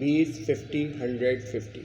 20 50 100 50،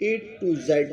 A to Z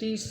30